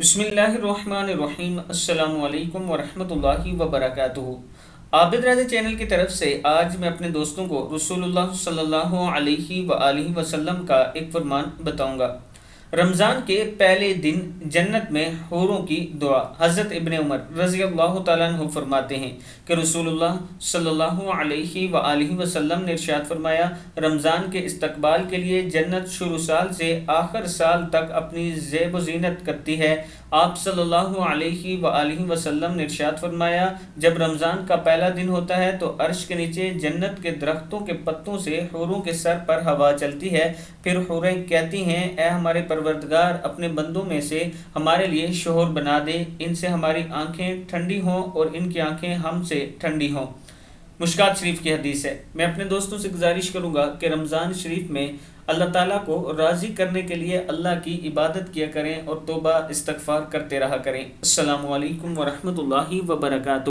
बिस्मिल्लाहिर्रहमानिर्रहीम। अस्सलामु अलैकुम वरहमतुल्लाहि वबरकातुहू। आबिद रज़ा चैनल की तरफ से आज मैं अपने दोस्तों को रसूलुल्लाह सल्लल्लाहु अलैहि वआलिहि वसल्लम का एक फरमान बताऊंगा। रमज़ान के पहले दिन जन्नत में हूरों की दुआ। हज़रत इब्ने उमर रज़ी अल्लाह तआला अन्हु फरमाते हैं कि रसूलुल्लाह सल्लल्लाहु अलैहि वआलिहि वसल्लम ने इरशाद फरमाया, रमज़ान के इस्तकबाल के लिए जन्नत शुरू साल से आखिर साल तक अपनी ज़ेब व ज़ीनत करती है। आप सल्लल्लाहु अलैहि वआलिहि वसल्लम ने इरशाद फरमाया, जब रमज़ान का पहला दिन होता है तो अर्श के नीचे जन्नत के दरख्तों के पत्तों से हूरों के सर पर हवा चलती है। फिर हूरें कहती हैं, ए हमारे परवरदिगार, अपने बंदों में से हमारे लिए शोहर बना दे, इनसे हमारी आंखें ठंडी हों और इनकी आंखें हमसे ठंडी हों। मुश्कात शरीफ की हदीस है। मैं अपने दोस्तों से गुजारिश करूँगा कि रमज़ान शरीफ में अल्लाह ताला को राज़ी करने के लिए अल्लाह की इबादत किया करें और तौबा इस्तगफार करते रहा करें। अस्सलामु अलैकुम वरहमतुल्लाहि वबरकातुहू।